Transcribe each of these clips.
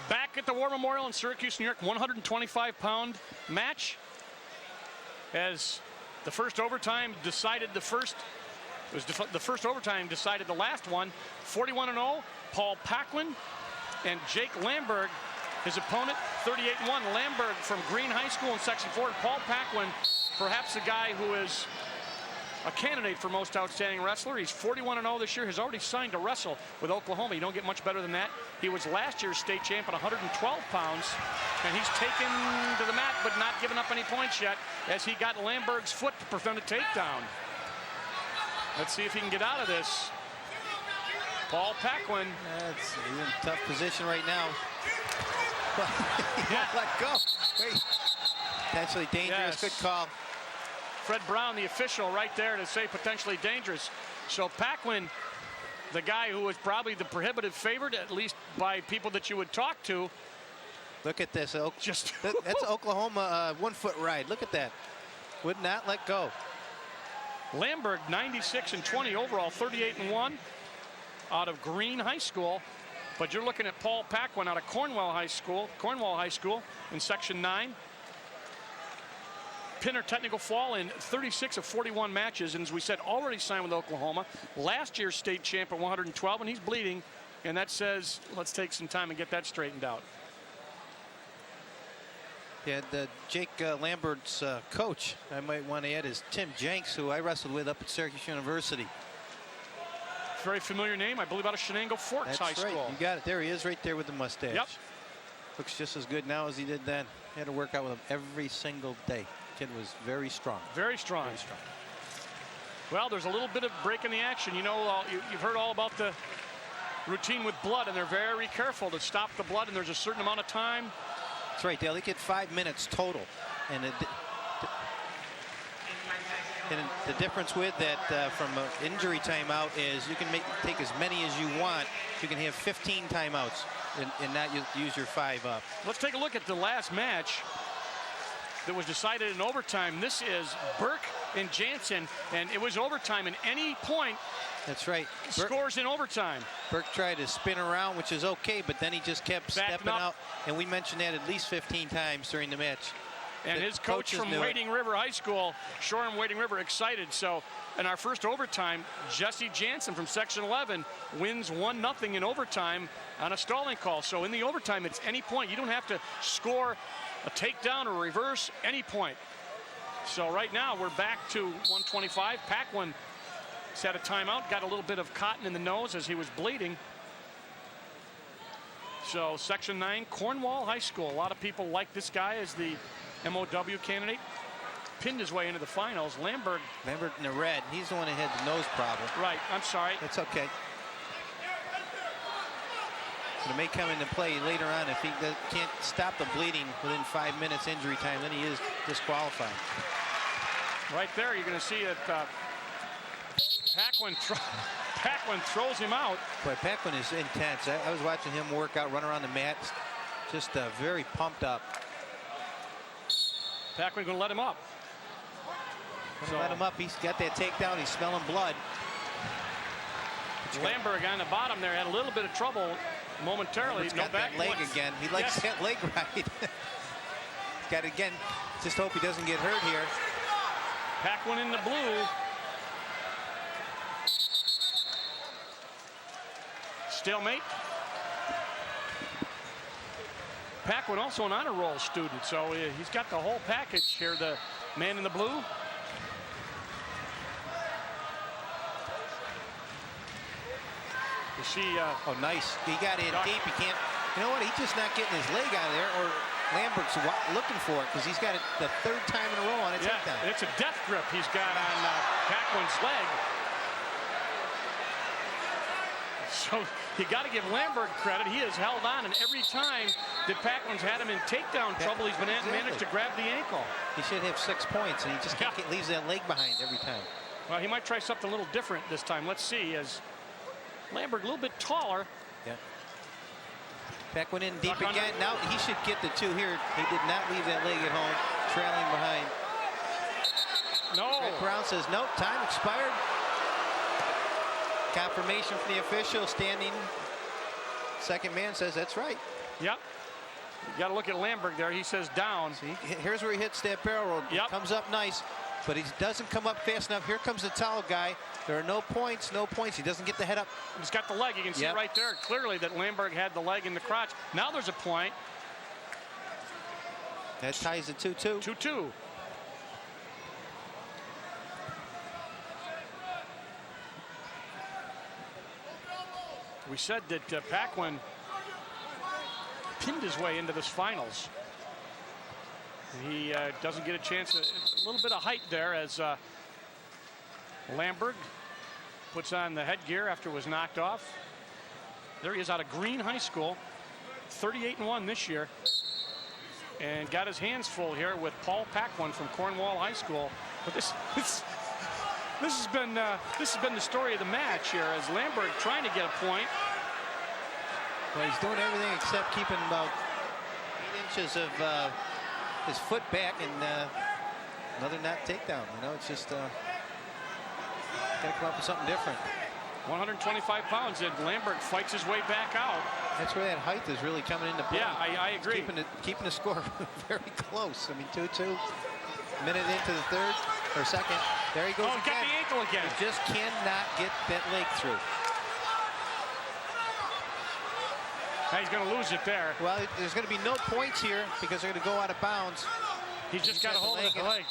Back at the War Memorial in Syracuse, New York, 125-pound match. As the first overtime decided the first overtime decided the last one. 41-0, Paul Paquin and Jake Lamberg, his opponent, 38-1. Lamberg from Green High School in Section 4. And Paul Paquin, perhaps a guy who is a candidate for most outstanding wrestler. He's 41-0 this year, has already signed to wrestle with Oklahoma. You don't get much better than that. He was last year's state champ at 112 pounds, and he's taken to the mat but not given up any points yet as he got Lamberg's foot to prevent a takedown. Let's see if he can get out of this. Paul Paquin. He's in a tough position right now. Yeah. Let go. Wait. Potentially dangerous. Yes. Good call. Fred Brown, the official, right there to say potentially dangerous. So Paquin, the guy who was probably the prohibitive favorite, at least by people that you would talk to. Look at this. Just That's Oklahoma 1-foot ride. Look at that. Would not let go. Lamberg, 96-20 overall, 38-1 out of Green High School. But you're looking at Paul Paquin out of Cornwall High School in Section 9. Pinner Technical Fall in 36 of 41 matches, and as we said, already signed with Oklahoma. Last year's state champ at 112, and he's bleeding, and that says let's take some time and get that straightened out. Yeah, Jake Lambert's coach, I might want to add, is Tim Jenks, who I wrestled with up at Syracuse University. Very familiar name, I believe, out of Shenango Forks High School. You got it. There he is, right there with the mustache. Yep. Looks just as good now as he did then. He had to work out with him every single day. Kid was very strong. Very strong. Very strong. Well, there's a little bit of break in the action. You know, you've heard all about the routine with blood, and they're very careful to stop the blood, and there's a certain amount of time. That's right, Dale. They get 5 minutes total. And the difference with that from an injury timeout is you can take as many as you want. You can have 15 timeouts and not use your 5 up. Let's take a look at the last match that was decided in overtime. This is Burke and Jansen, and it was overtime, and any point that's right scores in overtime. Burke tried to spin around, which is okay, but then he just kept stepping out, and we mentioned that at least 15 times during the match. And his coach from Wading River High School, Shoreham Wading River, excited. So in our first overtime, Jesse Jansen from Section 11 wins 1-0 in overtime on a stalling call. So in the overtime, it's any point. You don't have to score a takedown or a reverse, any point. So right now we're back to 125. Paquin had a timeout, got a little bit of cotton in the nose as he was bleeding. So Section 9, Cornwall High School. A lot of people like this guy as the MOW candidate. Pinned his way into the finals. Lamberg in the red. He's the one that had the nose problem. Right, I'm sorry. It's okay. It may come into play later on if he can't stop the bleeding within 5 minutes injury time, then he is disqualified. Right there, you're going to see that Paquin throws him out. Boy, Paquin is intense. I was watching him work out, run around the mat, just very pumped up. Paquin going to let him up. Let him up. He's got that takedown. He's smelling blood. Lamberg on the bottom there had a little bit of trouble momentarily. He's got that leg again. He likes that leg right. He's got it again. Just hope he doesn't get hurt here. Paquin in the blue. Stalemate. Paquin also an honor roll student, so he's got the whole package here, the man in the blue. You see, oh, nice. He got in deep. He can't. You know what? He's just not getting his leg out of there, or Lambert's looking for it because he's got it the 3rd time in a row on a takedown. It's a death grip he's got on Paquin's leg. So you got to give Lamberg credit. He has held on, and every time that Paquin's had him in takedown trouble, he's been managed to grab the ankle. He should have 6 points, and he just leaves that leg behind every time. Well, he might try something a little different this time. Let's see. As Lamberg a little bit taller. Yeah. Paquin in deep again. Now he should get the 2 here. He did not leave that leg at home, trailing behind. No. Fred Brown says no. Time expired. Confirmation from the official standing second man says that's right. Yep. You got to look at Lamberg there. He says down. See, here's where he hits that barrel roll. Yep. Comes up nice, but he doesn't come up fast enough. Here comes the towel guy. There are no points, no points. He doesn't get the head up. He's got the leg. You can see right there clearly that Lamberg had the leg in the crotch. Now there's a point. That ties it 2-2. 2-2. We said that Paquin pinned his way into this finals. He doesn't get a chance, a little bit of height there as Lamberg puts on the headgear after it was knocked off. There he is out of Green High School, 38-1 this year, and got his hands full here with Paul Paquin from Cornwall High School. But this has been the story of the match here as Lamberg trying to get a point. Well, he's doing everything except keeping about 8 inches of his foot back, and another net takedown. You know, it's just got to come up with something different. 125 pounds, and Lamberg fights his way back out. That's where that height is really coming into play. Yeah, I agree. Keeping the score very close. I mean, 2-2. Minute into the third or second. There he goes again. Got the ankle again. He just cannot get that leg through. Now he's going to lose it there. Well, there's going to be no points here because they're going to go out of bounds. He's just got to hold the leg.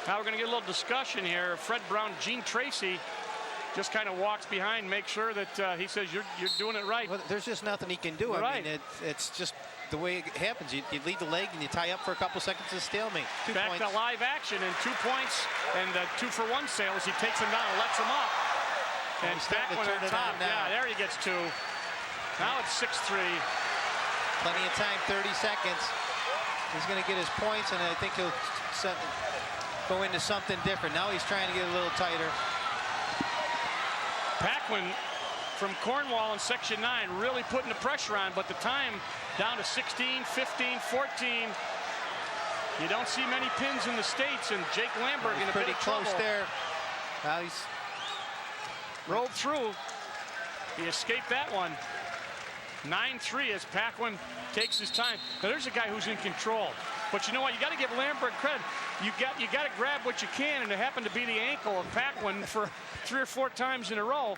Now we're going to get a little discussion here. Fred Brown, Gene Tracy just kind of walks behind, make sure that he says you're doing it right. Well, there's just nothing he can do. Right. I mean, it's just the way it happens. You lead the leg and you tie up for a couple seconds of stalemate. 2 Back points. to live action and 2 points and 2-for-1 sales. He takes him down and lets him up. And Paquin on top. Yeah, there he gets 2. Now it's 6-3. Plenty of time, 30 seconds. He's going to get his points, and I think he'll go into something different. Now he's trying to get a little tighter. Paquin from Cornwall in Section 9 really putting the pressure on, but the time down to 16, 15, 14. You don't see many pins in the States, and Jake Lamberg in a bit of trouble. Pretty close there. Now he's rolled through. He escaped that one. 9-3 as Paquin takes his time. Now there's a guy who's in control. But you know what? You got to give Lamberg credit. You got to grab what you can, and it happened to be the ankle of Paquin for 3 or 4 times in a row.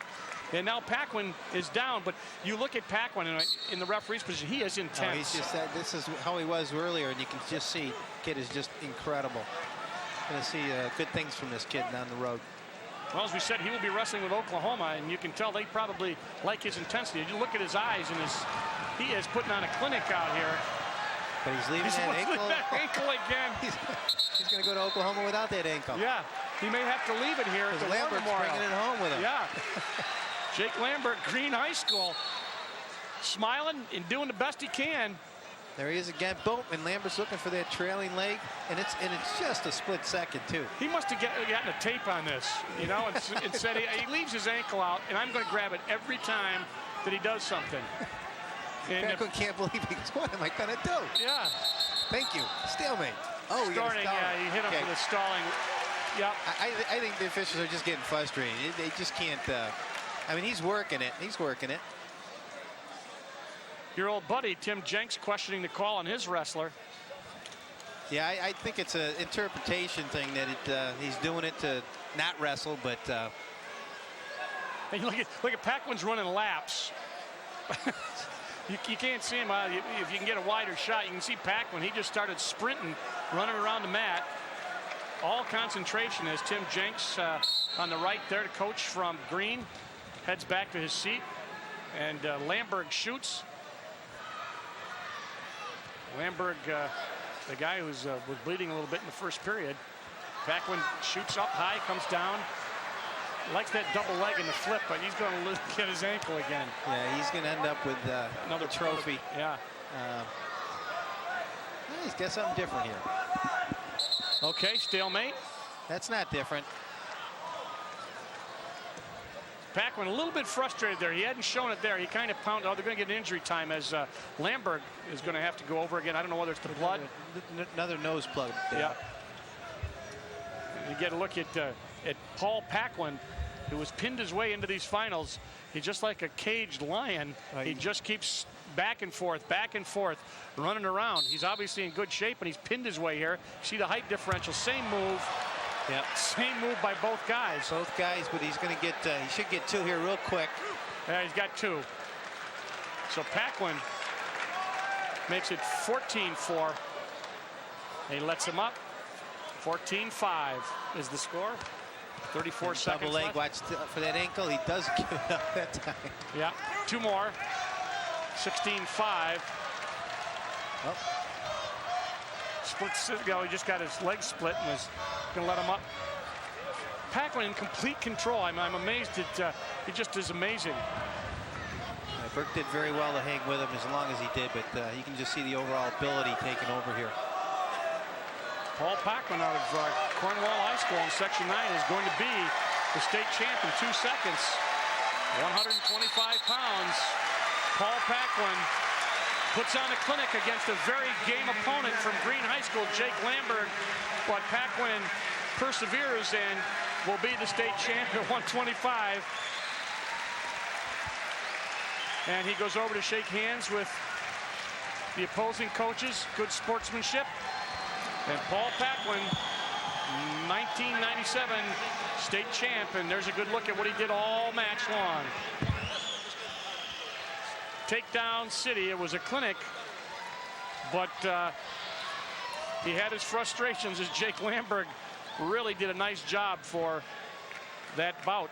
And now Paquin is down. But you look at Paquin in the referee's position. He is intense. No, he's just this is how he was earlier, and you can just see kid is just incredible. Going to see good things from this kid down the road. Well, as we said, he will be wrestling with Oklahoma, and you can tell they probably like his intensity. You look at his eyes, and he is putting on a clinic out here. But he's leaving that ankle. That ankle again. He's going to go to Oklahoma without that ankle. Yeah, he may have to leave it here at the War Lamberg's Memorial. bringing it home with him. Yeah. Jake Lamberg, Green High School, smiling and doing the best he can. There he is again. Boom, and Lambert's looking for that trailing leg, and it's just a split second too. He must have gotten a tape on this, you know, and said he leaves his ankle out, and I'm going to grab it every time that he does something. Paquin can't believe he goes, what am I going to do? Yeah. Thank you. Stalemate. Oh, starting. Yeah, he hit him for the stalling. Yep. I think the officials are just getting frustrated. They just can't. I mean, he's working it. He's working it. Your old buddy Tim Jenks questioning the call on his wrestler. Yeah, I think it's an interpretation thing that he's doing it to not wrestle, but. And look at Paquin's running laps. You can't see him. If you can get a wider shot, you can see Paquin. He just started sprinting, running around the mat. All concentration as Tim Jenks on the right there, the coach from Green, heads back to his seat. And Lamberg shoots. Lamberg, the guy who was bleeding a little bit in the first period. Paquin shoots up high, comes down. Likes that double leg in the flip, but he's going to get his ankle again. Yeah, he's going to end up with another trophy. Yeah. He's got something different here. Okay, stalemate. That's not different. Paquin a little bit frustrated there. He hadn't shown it there. He kind of pounded. Oh, they're going to get an injury time as Lamberg is going to have to go over again. I don't know whether it's the blood. Another nose plug. Yeah. You get a look at Paul Paquin, who has pinned his way into these finals. He's just like a caged lion. Right. He just keeps back and forth, running around. He's obviously in good shape, and he's pinned his way here. See the height differential, same move. Yep. Same move by both guys. Both guys, but he's going to get, he should get 2 here real quick. Yeah, he's got 2. So Paquin makes it 14-4. He lets him up. 14-5 is the score. 34 and seconds double leg, left. watch for that ankle. He does give it up that time. Yeah, 2 more. 16-5. Oh. Splits, he just got his leg split and was going to let him up. Paquin in complete control. I'm amazed at, he just is amazing. Burke did very well to hang with him as long as he did, but you can just see the overall ability taking over here. Paul Paquin out of Cornwall High School in Section 9 is going to be the state champ in 2 seconds. 125 pounds. Paul Paquin puts on a clinic against a very game opponent from Green High School, Jake Lamberg. But Paquin perseveres and will be the state champ at 125. And he goes over to shake hands with the opposing coaches. Good sportsmanship. And Paul Paquin, 1997 state champ, and there's a good look at what he did all match long. Takedown City, it was a clinic, but he had his frustrations as Jake Lamberg really did a nice job for that bout.